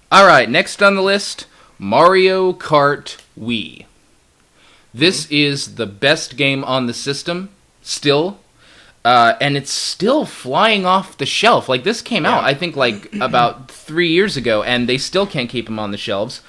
All right, next on the list, Mario Kart Wii. This is the best game on the system, still, and it's still flying off the shelf. Like, this came out, I think, like, about 3 years ago, and they still can't keep them on the shelves.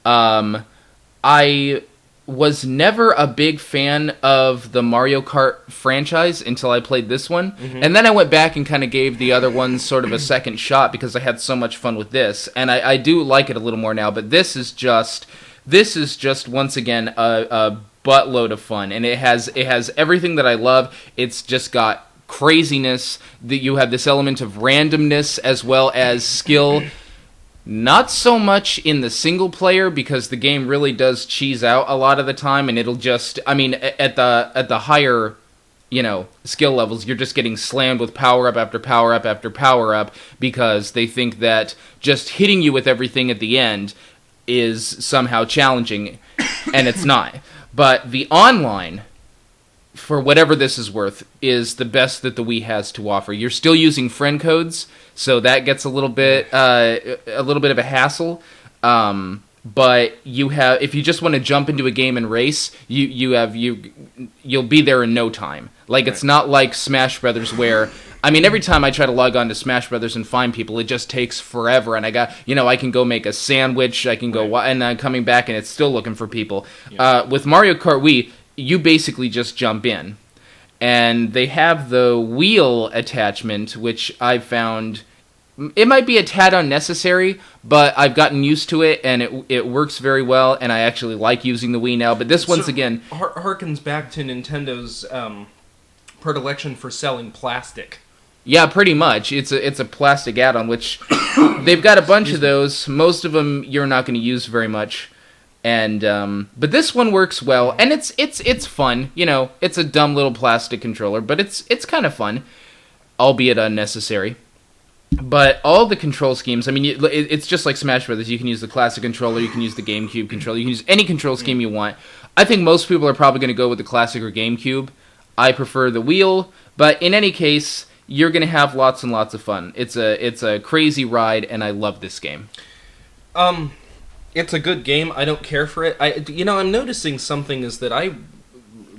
I was never a big fan of the Mario Kart franchise until I played this one. Mm-hmm. And then I went back and kind of gave the other ones sort of a second shot because I had so much fun with this. And I do like it a little more now, but this is just once again a buttload of fun. And it has everything that I love. It's just got craziness, that you have this element of randomness as well as skill. Not so much in the single player, because the game really does cheese out a lot of the time, and it'll just, I mean, at the higher, skill levels, you're just getting slammed with power-up after power-up after power-up, because they think that just hitting you with everything at the end is somehow challenging, and it's not. But the online, for whatever this is worth, is the best that the Wii has to offer. You're still using friend codes, so that gets a little bit of a hassle. But you have, if you just want to jump into a game and race, you'll be there in no time. Like, it's not like Smash Brothers where, I mean, every time I try to log on to Smash Brothers and find people, it just takes forever. And I can go make a sandwich, I can go, and I'm coming back and it's still looking for people. Yeah. With Mario Kart Wii, you basically just jump in. And they have the wheel attachment, which I've found, it might be a tad unnecessary, but I've gotten used to it, and it works very well, and I actually like using the Wii now. But this, once again, harkens back to Nintendo's predilection for selling plastic. Yeah, pretty much. It's a plastic add-on, which they've got a bunch of those. Most of them you're not going to use very much. And but this one works well, and it's fun. It's a dumb little plastic controller, but it's kind of fun, albeit unnecessary. But all the control schemes, I mean, it's just like Smash Brothers. You can use the classic controller, you can use the GameCube controller, you can use any control scheme you want. I think most people are probably going to go with the classic or GameCube. I prefer the wheel, but in any case, you're going to have lots and lots of fun. It's a crazy ride, and I love this game. It's a good game. I don't care for it. I'm noticing something is that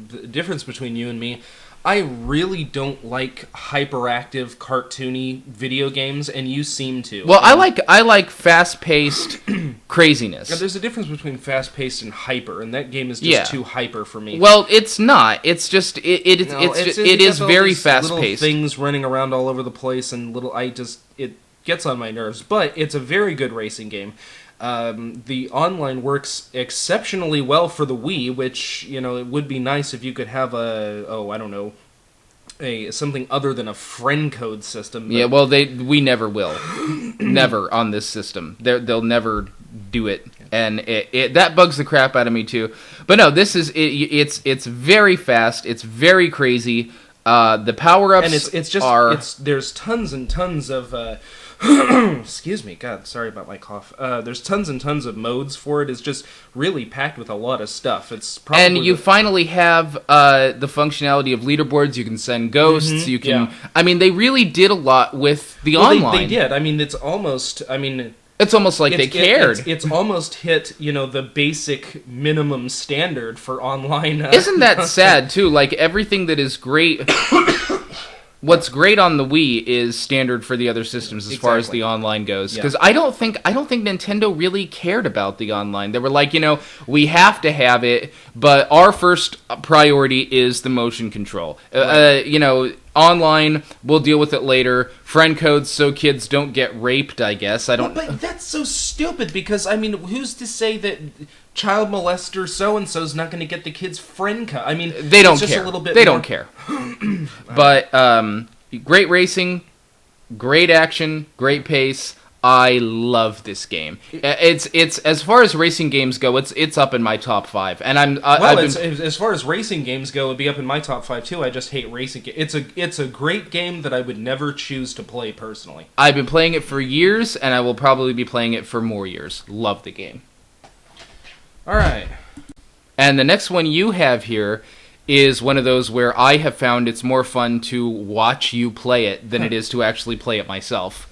the difference between you and me, I really don't like hyperactive, cartoony video games, and you seem to. Well, I like fast-paced craziness. Yeah, there's a difference between fast-paced and hyper, and that game is just too hyper for me. Well, it's not. It's just it is very fast-paced. Little things running around all over the place, and it gets on my nerves. But it's a very good racing game. The online works exceptionally well for the Wii, which, it would be nice if you could have something other than a friend code system. But... Yeah, well, we never will. Never on this system. They'll never do it. And that bugs the crap out of me too. But no, this is, it's very fast, it's very crazy. The power-ups and there's tons and tons of, excuse me, God, sorry about my cough. There's tons and tons of modes for it. It's just really packed with a lot of stuff. It's probably and you finally have the functionality of leaderboards. You can send ghosts. Mm-hmm. You can. Yeah. I mean, they really did a lot with the online. They did. I mean, it's almost like they cared. It's almost hit, the basic minimum standard for online. Isn't that sad too? Like, everything that is great. What's great on the Wii is standard for the other systems as far as the online goes. Because I don't think Nintendo really cared about the online. They were like, we have to have it, but our first priority is the motion control. Right. Online, we'll deal with it later. Friend codes so kids don't get raped, I guess. But that's so stupid, because, who's to say that child molester so-and-so's not going to get the kid's friend code? I mean, they don't care. A little bit they don't care. But great racing, great action, great pace. I love this game. It's as far as racing games go, it's up in my top 5. And as far as racing games go, it'd be up in my top 5 too. I just hate racing games. It's a great game that I would never choose to play personally. I've been playing it for years, and I will probably be playing it for more years. Love the game. All right. And the next one you have here is one of those where I have found it's more fun to watch you play it than it is to actually play it myself.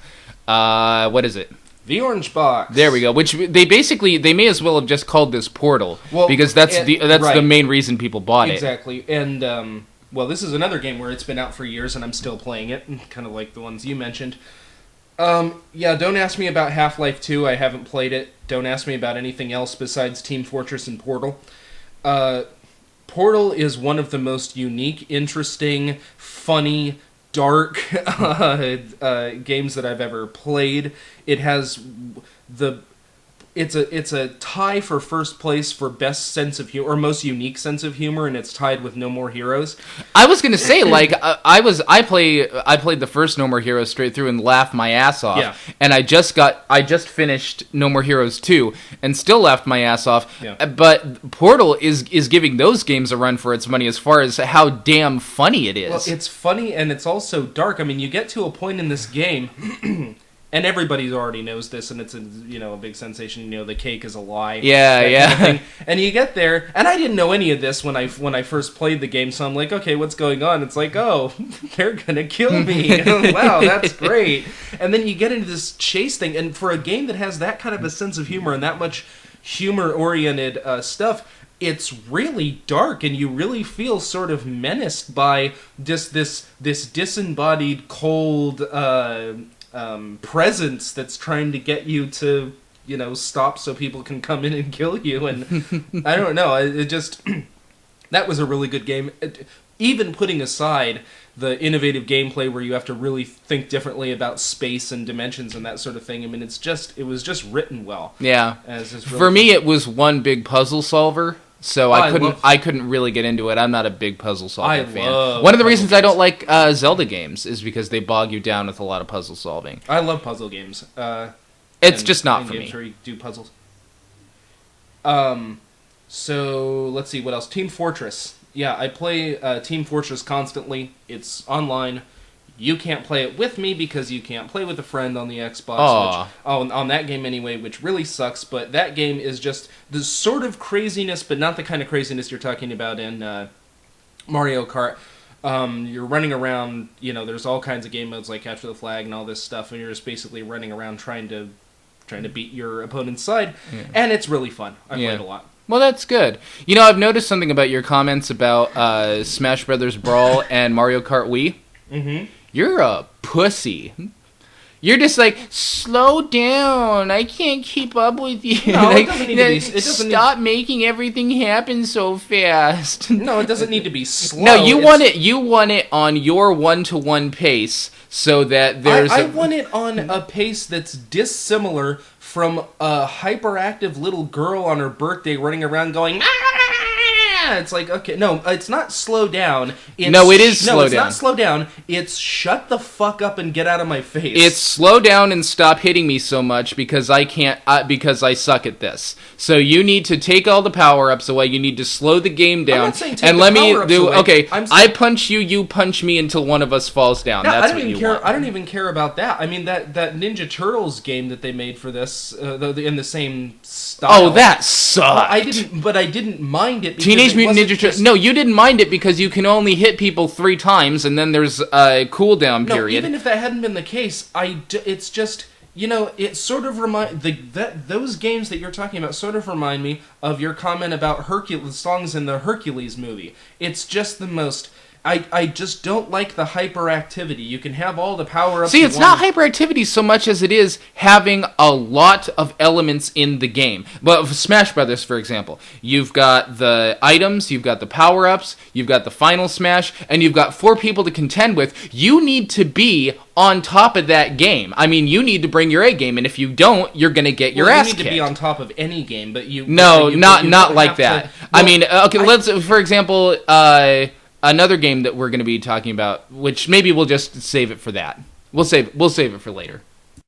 What is it? The Orange Box. There we go. Which they may as well have just called this Portal, because that's right. the main reason people bought it. Exactly. And well, this is another game where it's been out for years and I'm still playing it, kind of like the ones you mentioned. Yeah, don't ask me about Half-Life 2. I haven't played it. Don't ask me about anything else besides Team Fortress and Portal. Portal is one of the most unique, interesting, funny, dark games that I've ever played. It has it's a tie for first place for best sense of humor, or most unique sense of humor, and it's tied with No More Heroes. I was gonna say, like, I played the first No More Heroes straight through and laughed my ass off. Yeah. And I just finished No More Heroes 2 and still laughed my ass off. Yeah. But Portal is giving those games a run for its money as far as how damn funny it is. Well, it's funny and it's also dark. I mean, you get to a point in this game. And everybody already knows this, and it's a big sensation. The cake is a lie. Yeah. Kind of and you get there, and I didn't know any of this when I first played the game. So I'm like, okay, what's going on? It's like, oh, they're gonna kill me. Wow, that's great. And then you get into this chase thing, and for a game that has that kind of a sense of humor and that much humor-oriented stuff, it's really dark, and you really feel sort of menaced by just this disembodied, cold. Presence that's trying to get you to, stop so people can come in and kill you. And I don't know, it just, that was a really good game. Even putting aside the innovative gameplay where you have to really think differently about space and dimensions and that sort of thing. I mean, it was just written well. Yeah. Really For me, it was one big puzzle solver. So I couldn't really get into it. I'm not a big puzzle solving fan. One of the reasons I don't like Zelda games is because they bog you down with a lot of puzzle solving. I love puzzle games. It's just not for games me. Where you do puzzles. So let's see what else. Team Fortress. Yeah, I play Team Fortress constantly. It's online. You can't play it with me because you can't play with a friend on the Xbox. On that game anyway, which really sucks. But that game is just the sort of craziness, but not the kind of craziness you're talking about in Mario Kart. You're running around, there's all kinds of game modes like Capture the Flag and all this stuff, and you're just basically running around trying to beat your opponent's side, and it's really fun. I played a lot. Well, that's good. I've noticed something about your comments about Smash Brothers Brawl and Mario Kart Wii. Mm-hmm. You're a pussy. You're just like, slow down. I can't keep up with you. No, like, it doesn't need to be. Stop making everything happen so fast. No, it doesn't need to be slow. No, you want it on your 1-to-1 pace, so that there's. I want it on a pace that's dissimilar from a hyperactive little girl on her birthday running around going. It's like, okay, no, it's not slow down. It is slow down. No, it's not slow down. It's shut the fuck up and get out of my face. It's slow down and stop hitting me so much because I can't, because I suck at this. So you need to take all the power-ups away. You need to slow the game down. I'm not saying take and the let me do, away. okay, I punch you, you punch me until one of us falls down. No, That's what you want. I don't even care about that. I mean, that Ninja Turtles game that they made for this, in the same style. Oh, that sucked. I didn't mind it because Teenage Mutant Ninja Turtles. No, you didn't mind it because you can only hit people 3 times, and then there's a cooldown period. No, even if that hadn't been the case, it's just, it sort of those games that you're talking about sort of remind me of your comment about Hercules songs in the Hercules movie. It's just the most. I just don't like the hyperactivity. You can have all the power-ups. See, it's not hyperactivity so much as it is having a lot of elements in the game. But for Smash Brothers, for example, you've got the items, you've got the power-ups, you've got the final smash, and you've got 4 people to contend with. You need to be on top of that game. I mean, you need to bring your A game, and if you don't, you're going to get your ass kicked. You need to be on top of any game, but you... No, not like that. I mean, okay, let's, for example... another game that we're going to be talking about, which maybe we'll just save it for that. We'll save it for later.